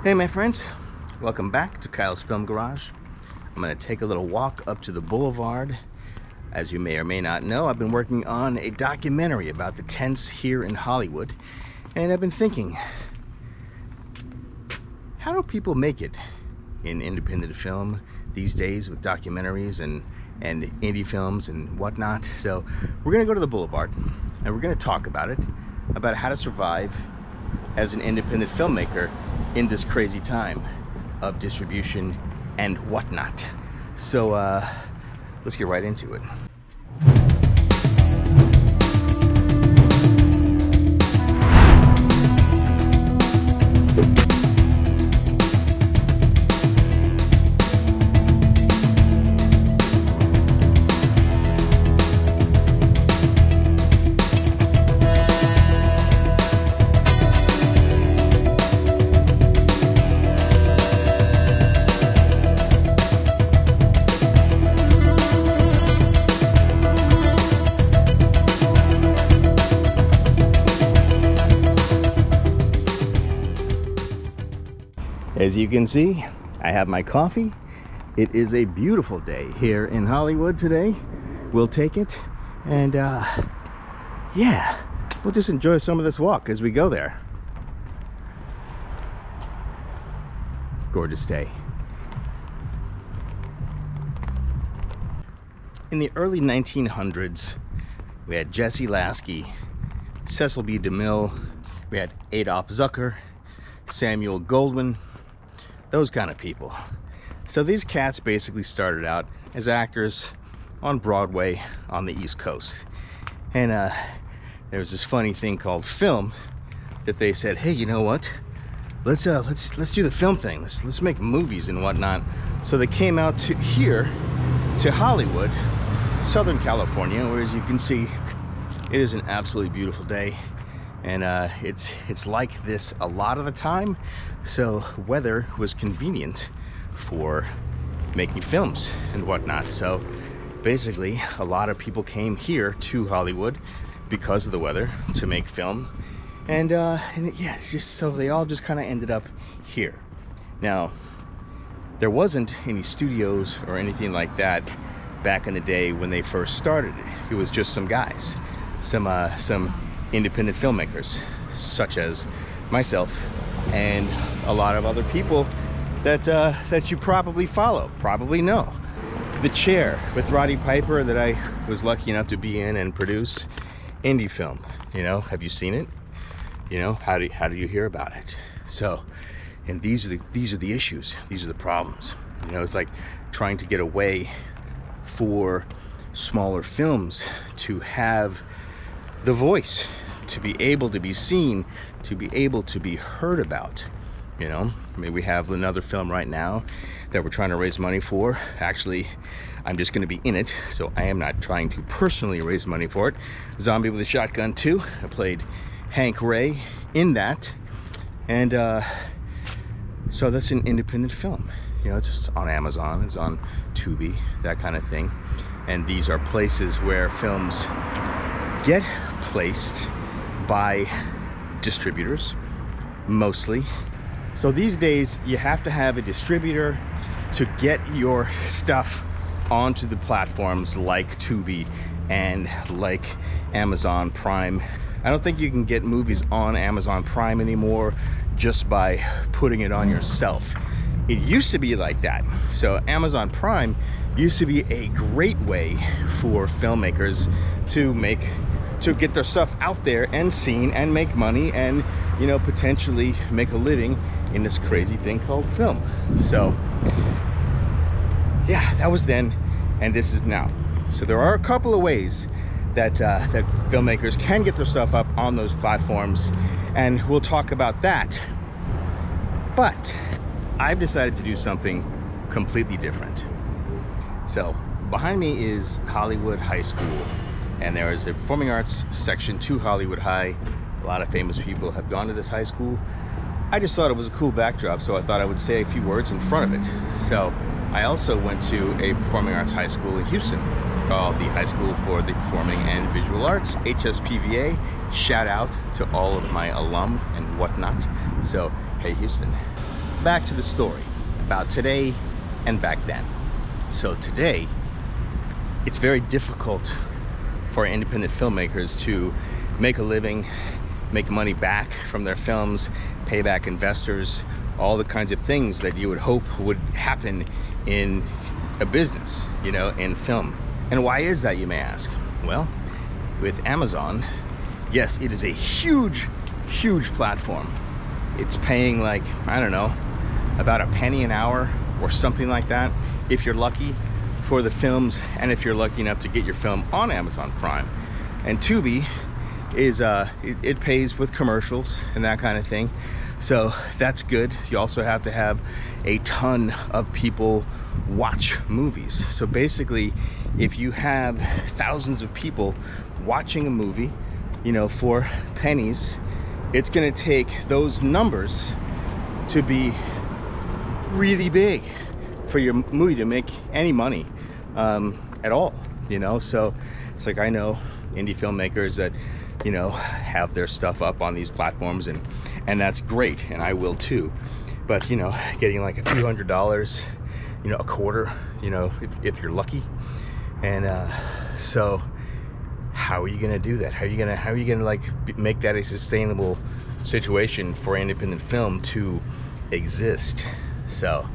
Hey my friends, welcome back to Kyle's Film Garage. I'm going to take a little walk up to the boulevard. As you may or may not know, I've been working on a documentary about the tents here in Hollywood, and I've been thinking, how do people make it in independent film these days with documentaries and indie films and whatnot? So we're going to go to the boulevard and we're going to talk about how to survive as an independent filmmaker in this crazy time of distribution and whatnot. So let's get right into it. As you can see, I have my coffee. It is a beautiful day here in Hollywood today. We'll take it, and yeah, we'll just enjoy some of this walk as we go there. Gorgeous day. In the early 1900s, we had Jesse Lasky, Cecil B. DeMille, we had Adolph Zucker, Samuel Goldwyn, those kind of people. So these cats basically started out as actors on Broadway on the East Coast. And there was this funny thing called film that they said, hey, you know what? Let's do the film thing. Let's make movies and whatnot. So they came out to here to Hollywood, Southern California, where as you can see, it is an absolutely beautiful day. And it's like this a lot of the time, so weather was convenient for making films and whatnot. So basically a lot of people came here to Hollywood because of the weather to make film, and yeah, it's just so they all just kind of ended up here. Now, there wasn't any studios or anything like that back in the day when they first started it. It was just some guys, some independent filmmakers such as myself and a lot of other people that you probably probably know. The Chair with Roddy Piper, that I was lucky enough to be in and produce. Indie film, you know, have you seen it? You know, how do you hear about it? So, and these are the issues, these are the problems. You know, it's like trying to get a way for smaller films to have the voice, to be able to be seen, to be able to be heard about. You know, I mean, we have another film right now that we're trying to raise money for. Actually, I'm just going to be in it, so I am not trying to personally raise money for it. Zombie with a Shotgun 2. I played Hank Ray in that, and so that's an independent film. You know, it's just on Amazon, it's on Tubi, that kind of thing. And these are places where films get placed by distributors mostly. So these days you have to have a distributor to get your stuff onto the platforms like Tubi and like Amazon Prime. I don't think you can get movies on Amazon Prime anymore just by putting it on yourself. It used to be like that. So Amazon Prime used to be a great way for filmmakers to get their stuff out there and seen and make money and, you know, potentially make a living in this crazy thing called film. So yeah, that was then and this is now. So there are a couple of ways that that filmmakers can get their stuff up on those platforms, and we'll talk about that. But I've decided to do something completely different. So behind me is Hollywood High School, and there is a performing arts section to Hollywood High. A lot of famous people have gone to this high school. I just thought it was a cool backdrop, so I thought I would say a few words in front of it. So I also went to a performing arts high school in Houston called the High School for the Performing and Visual Arts, HSPVA. Shout out to all of my alum and whatnot. So, hey Houston, back to the story about today and back then. So today, it's very difficult for independent filmmakers to make a living, make money back from their films, pay back investors, all the kinds of things that you would hope would happen in a business, you know, in film. And why is that, you may ask? Well, with Amazon, yes, it is a huge platform. It's paying like, I don't know, about a penny an hour or something like that, if you're lucky, for the films, and if you're lucky enough to get your film on Amazon Prime. And Tubi is, it pays with commercials and that kind of thing. So that's good. You also have to have a ton of people watch movies. So basically, if you have thousands of people watching a movie, you know, for pennies, it's gonna take those numbers to be really big for your movie to make any money at all, you know. So it's like, I know indie filmmakers that, you know, have their stuff up on these platforms, and that's great, and I will too. But, you know, getting like a few $100s, you know, a quarter, you know, if you're lucky. And so how are you gonna do that? How are you gonna like make that a sustainable situation for independent film to exist? So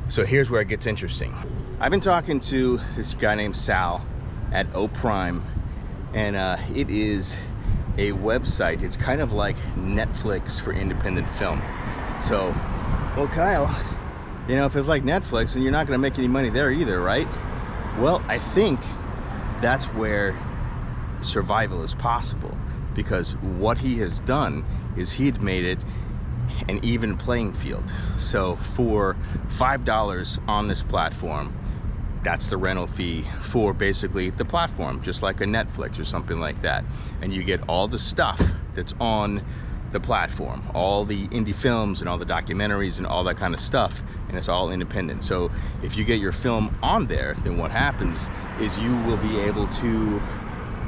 here's where it gets interesting. I've been talking to this guy named Sal at O Prime, and it is a website. It's kind of like Netflix for independent film. So, well, Kyle, you know, if it's like Netflix, then you're not gonna make any money there either, right? Well, I think that's where survival is possible, because what he has done is he'd made it an even playing field. So for $5 on this platform, that's the rental fee for basically the platform, just like a Netflix or something like that. And you get all the stuff that's on the platform, all the indie films and all the documentaries and all that kind of stuff, and it's all independent. So if you get your film on there, then what happens is you will be able to,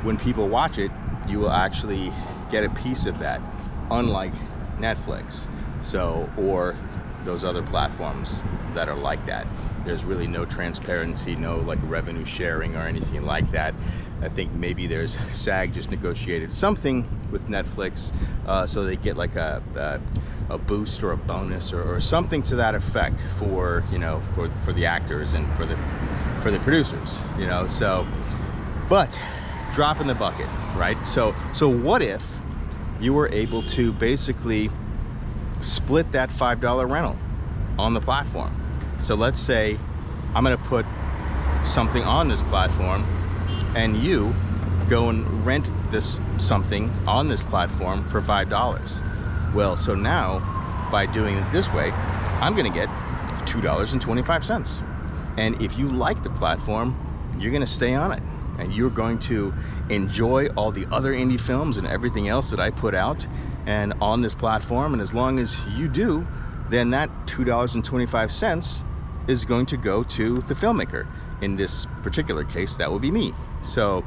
when people watch it, you will actually get a piece of that, unlike Netflix, so, or those other platforms that are like that. There's really no transparency, no like revenue sharing or anything like that. I think maybe there's SAG just negotiated something with Netflix, so they get like a boost or a bonus or something to that effect for, you know, for the actors and for the producers, you know. So, but drop in the bucket, right? So what if you were able to basically split that $5 rental on the platform? So let's say I'm gonna put something on this platform, and you go and rent this something on this platform for $5. Well, so now by doing it this way, I'm gonna get $2.25. And if you like the platform, you're gonna stay on it, and you're going to enjoy all the other indie films and everything else that I put out and on this platform. And as long as you do, then that $2.25 is going to go to the filmmaker. In this particular case, that will be me. So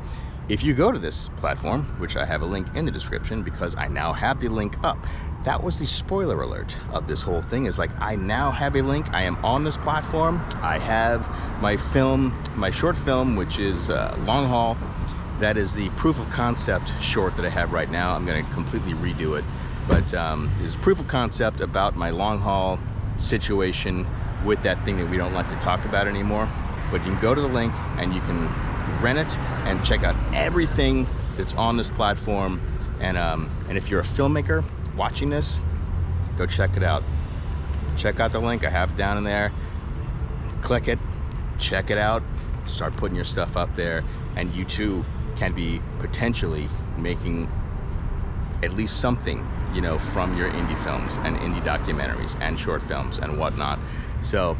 if you go to this platform, which I have a link in the description because I now have the link up. That was the spoiler alert of this whole thing, is like, I now have a link. I am on this platform. I have my film, my short film, which is Long Haul. That is the proof of concept short that I have right now. I'm gonna completely redo it. But it's proof of concept about my long haul situation with that thing that we don't like to talk about anymore. But you can go to the link and you can rent it and check out everything that's on this platform. And if you're a filmmaker watching this, go check it out. Check out the link. I have it down in there. Click it, check it out, start putting your stuff up there, and you too can be potentially making at least something, you know, from your indie films and indie documentaries and short films and whatnot. So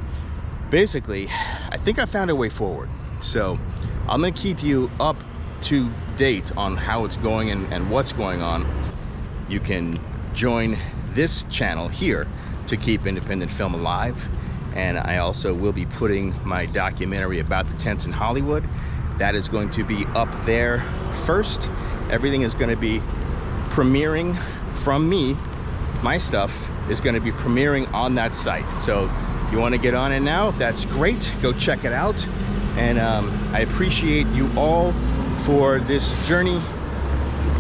basically, I think I found a way forward. So I'm gonna keep you up to date on how it's going and what's going on. You can join this channel here to keep independent film alive. And I also will be putting my documentary about the tents in Hollywood That is going to be up there first. Everything is going to be premiering from me. My stuff is going to be premiering on that site. So if you want to get on it now, that's great. Go check it out. And I appreciate you all for this journey.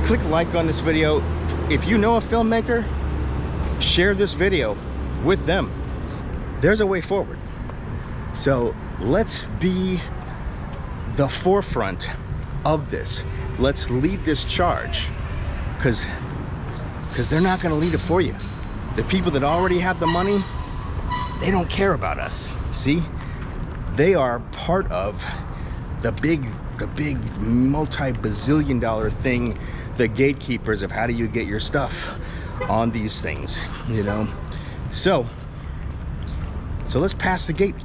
Click like on this video. If you know a filmmaker, share this video with them. There's a way forward. So let's be the forefront of this. Let's lead this charge, because they're not going to lead it for you. The people that already have the money, they don't care about us. See, they are part of the big multi-bazillion dollar thing, the gatekeepers of how do you get your stuff on these things, you know. So let's pass the gate.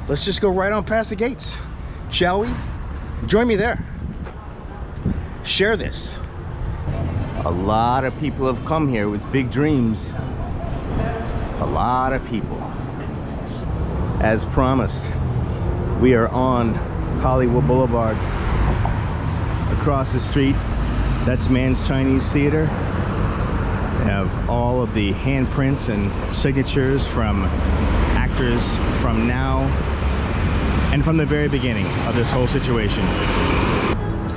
Let's just go right on past the gates, shall we? Join me there. Share this. A lot of people have come here with big dreams. A lot of people. As promised, we are on Hollywood Boulevard. Across the street, that's Man's Chinese Theater. They have all of the handprints and signatures from actors from now and from the very beginning of this whole situation.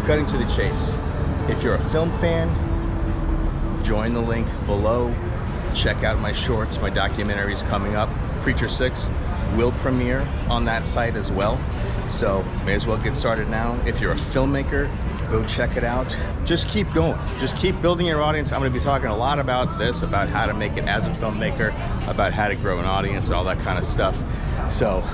Cutting to the chase. If you're a film fan, join the link below. Check out my shorts, my documentaries coming up. Preacher 6 will premiere on that site as well. So may as well get started now. If you're a filmmaker, go check it out. Just keep going. Just keep building your audience. I'm going to be talking a lot about this, about how to make it as a filmmaker, about how to grow an audience, all that kind of stuff. So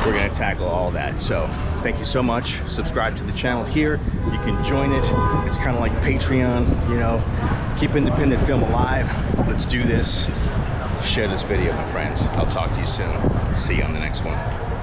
we're going to tackle all that. So thank you so much. Subscribe to the channel here. You can join it. It's kind of like Patreon, you know. Keep independent film alive. Let's do this. Share this video, my friends. I'll talk to you soon. See you on the next one.